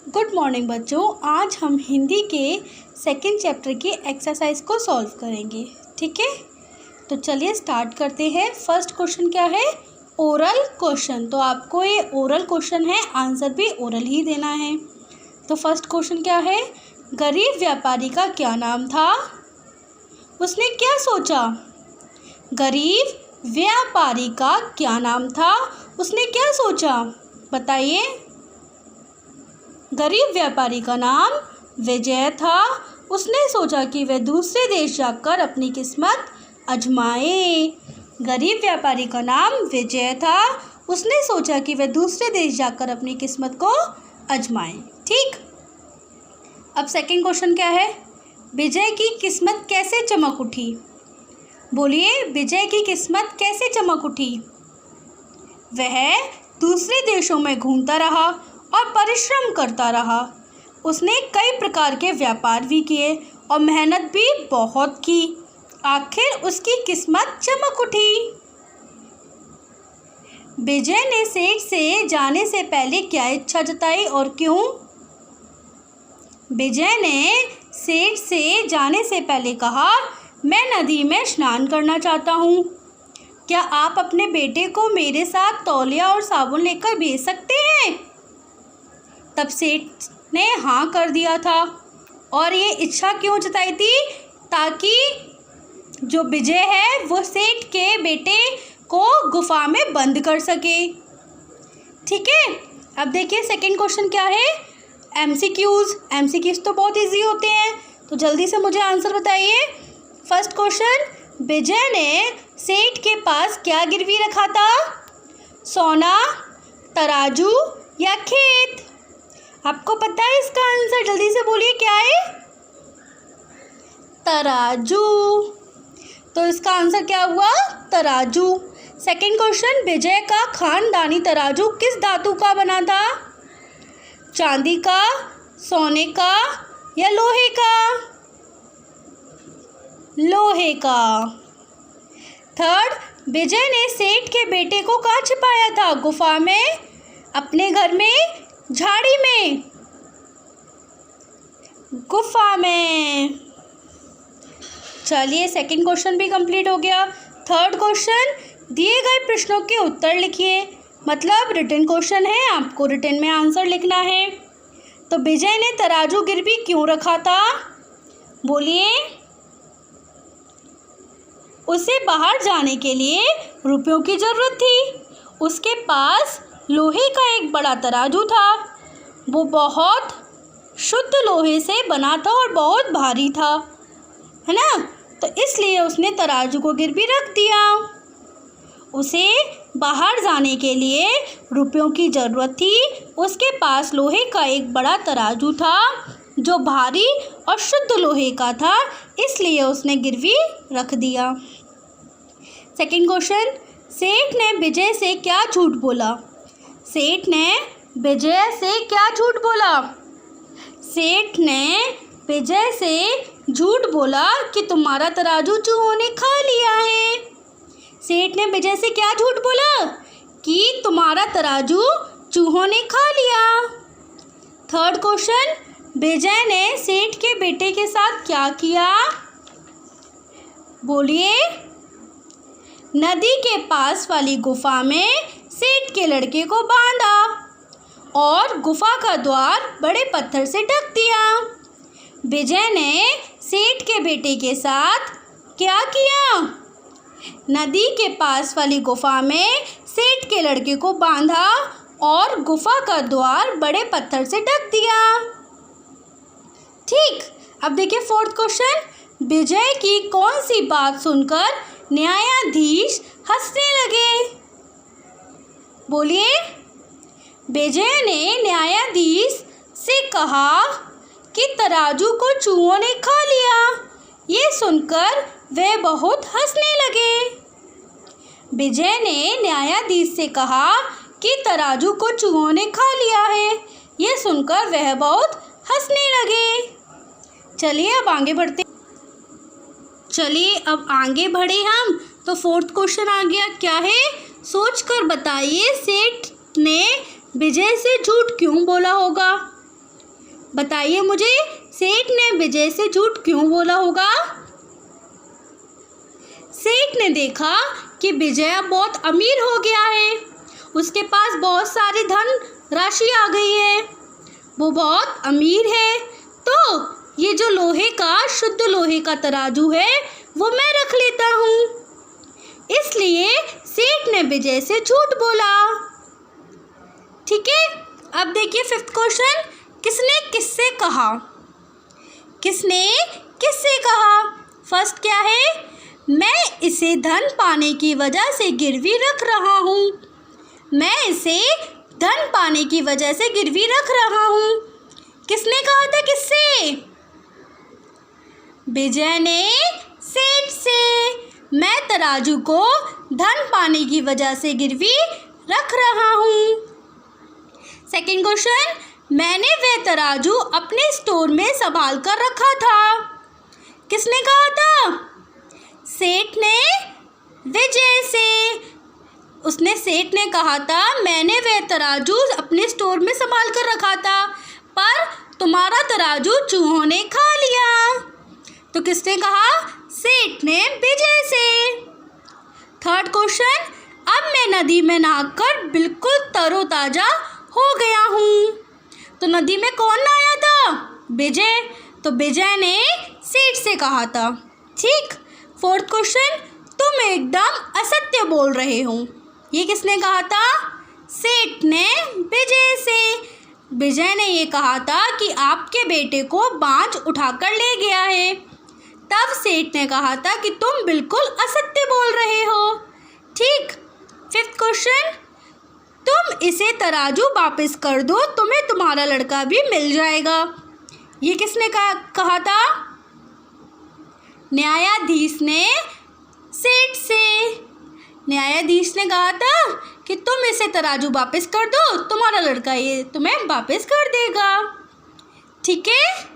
Good morning बच्चों। आज हम हिंदी के सेकंड चैप्टर की एक्सरसाइज को सॉल्व करेंगे। ठीक है, तो चलिए स्टार्ट करते हैं। फर्स्ट क्वेश्चन क्या है? Oral question. तो आपको ये ओरल क्वेश्चन है, आंसर भी ओरल ही देना है। तो फर्स्ट क्वेश्चन क्या है? गरीब व्यापारी का क्या नाम था? उसने क्या सोचा? गरीब व्यापारी का क्या नाम था? उसने क्या सोचा? बताइए। गरीब व्यापारी का नाम विजय था। उसने सोचा कि वह दूसरे देश जाकर अपनी किस्मत आजमाए। गरीब व्यापारी का नाम विजय था। उसने सोचा कि वह दूसरे देश जाकर अपनी किस्मत को आजमाए। ठीक, अब सेकंड क्वेश्चन क्या है? विजय की किस्मत कैसे चमक उठी? बोलिए, विजय की किस्मत कैसे चमक उठी? वह दूसरे देशों में घूमता रहा और परिश्रम करता रहा। उसने कई प्रकार के व्यापार भी किए और मेहनत भी बहुत की। आखिर उसकी किस्मत चमक उठी। विजय ने सेठ से जाने से पहले क्या इच्छा जताई और क्यों? विजय ने सेठ से जाने से पहले कहा, मैं नदी में स्नान करना चाहता हूँ। क्या आप अपने बेटे को मेरे साथ तौलिया और साबुन लेकर भेज सकते हैं? तब सेठ ने हाँ कर दिया था। और ये इच्छा क्यों जताई थी? ताकि जो विजय है वो सेठ के बेटे को गुफा में बंद कर सके। ठीक है, अब देखिए सेकंड क्वेश्चन क्या है? एमसीक्यूज तो बहुत इजी होते हैं, तो जल्दी से मुझे आंसर बताइए। फर्स्ट क्वेश्चन, विजय ने सेठ के पास क्या गिरवी रखा था? सोना, तराजू या खेत? आपको पता है इसका आंसर? जल्दी से बोलिए, क्या है? तराजू। तो इसका आंसर क्या हुआ? तराजू। सेकंड क्वेश्चन, विजय का खानदानी तराजू किस धातु का बना था? चांदी का, सोने का या लोहे का? लोहे का। थर्ड, विजय ने सेठ के बेटे को कहाँ छिपाया था? गुफा में, अपने घर में, झाड़ी में? गुफा में। चलिए सेकंड क्वेश्चन भी कंप्लीट हो गया। थर्ड क्वेश्चन, दिए गए प्रश्नों के उत्तर लिखिए। मतलब रिटन क्वेश्चन है, आपको रिटन में आंसर लिखना है। तो विजय ने तराजू गिरवी क्यों रखा था? बोलिए। उसे बाहर जाने के लिए रुपयों की ज़रूरत थी। उसके पास लोहे का एक बड़ा तराजू था। वो बहुत शुद्ध लोहे से बना था और बहुत भारी था, है ना? तो इसलिए उसने तराजू को गिरवी रख दिया। उसे बाहर जाने के लिए रुपयों की ज़रूरत थी। उसके पास लोहे का एक बड़ा तराजू था जो भारी और शुद्ध लोहे का था, इसलिए उसने गिरवी रख दिया। सेकंड क्वेश्चन, सेठ ने विजय से क्या झूठ बोला? सेठ ने विजय से क्या झूठ बोला? सेठ ने विजय से झूठ बोला कि तुम्हारा तराजू चूहों ने खा लिया है। सेठ ने विजय से क्या झूठ बोला? कि तुम्हारा तराजू चूहों ने खा लिया। थर्ड क्वेश्चन, विजय ने सेठ के बेटे के साथ क्या किया? बोलिए। नदी के पास वाली गुफा में सेठ के लड़के को बांधा और गुफा का द्वार बड़े पत्थर से ढक दिया। विजय ने सेठ के बेटे के साथ क्या किया? नदी के पास वाली गुफा में सेठ के लड़के को बांधा और गुफा का द्वार बड़े पत्थर से ढक दिया। ठीक, अब देखिए फोर्थ क्वेश्चन, विजय की कौन सी बात सुनकर न्यायाधीश हंसने लगे? बोलिए। विजय ने न्यायाधीश से कहा कि तराजू को चूहों ने खा लिया। ये सुनकर वे बहुत हंसने लगे। विजय ने न्यायाधीश से कहा कि तराजू को चूहों ने खा लिया है। ये सुनकर वह बहुत हंसने लगे। चलिए अब आगे बढ़ते। चलिए अब आगे बढ़े हम। तो फोर्थ क्वेश्चन आ गया, क्या है? सोचकर बताइए, सेठ ने विजय से झूठ क्यों बोला होगा? बताइए मुझे, सेठ ने विजय से झूठ क्यों बोला होगा? सेठ ने देखा कि विजय अब बहुत अमीर हो गया है, उसके पास बहुत सारी धन राशि आ गई है, वो बहुत अमीर है, तो ये जो लोहे का, शुद्ध लोहे का तराजू है वो मैं रख लेता हूँ। इसलिए सेठ ने विजय से झूठ बोला। ठीक है, अब देखिए फिफ्थ क्वेश्चन, किसने किससे कहा? किसने किससे कहा? फर्स्ट क्या है? मैं इसे धन पाने की वजह से गिरवी रख रहा हूँ। मैं इसे धन पाने की वजह से गिरवी रख रहा हूँ। किसने कहा था? किससे? विजय ने सेठ से। मैं तराजू को धन पाने की वजह से गिरवी रख रहा हूँ। सेकंड क्वेश्चन, मैंने वह तराजू अपने स्टोर में संभाल कर रखा था। किसने कहा था? सेठ ने विजय से। सेठ ने कहा था मैंने वह तराजू अपने स्टोर में संभाल कर रखा था, पर तुम्हारा तराजू चूहों ने खा लिया। तो किसने कहा? सेठ ने विजय से। थर्ड क्वेश्चन, अब मैं नदी में नहाकर बिल्कुल तरोताजा हो गया हूँ। तो नदी में कौन नहाया था? विजय। तो विजय ने सेठ से कहा था। ठीक। फोर्थ क्वेश्चन, तुम एकदम असत्य बोल रहे हो। ये किसने कहा था? सेठ ने विजय से। विजय ने ये कहा था कि आपके बेटे को बाज उठाकर ले गया है। तब सेठ ने कहा था कि तुम बिल्कुल असत्य बोल रहे हो। ठीक। फिफ्थ क्वेश्चन, तुम इसे तराजू वापस कर दो, तुम्हें तुम्हारा लड़का भी मिल जाएगा। ये किसने कहा था? न्यायाधीश ने सेठ से। न्यायाधीश ने कहा था कि तुम इसे तराजू वापस कर दो, तुम्हारा लड़का ये तुम्हें वापस कर देगा। ठीक है।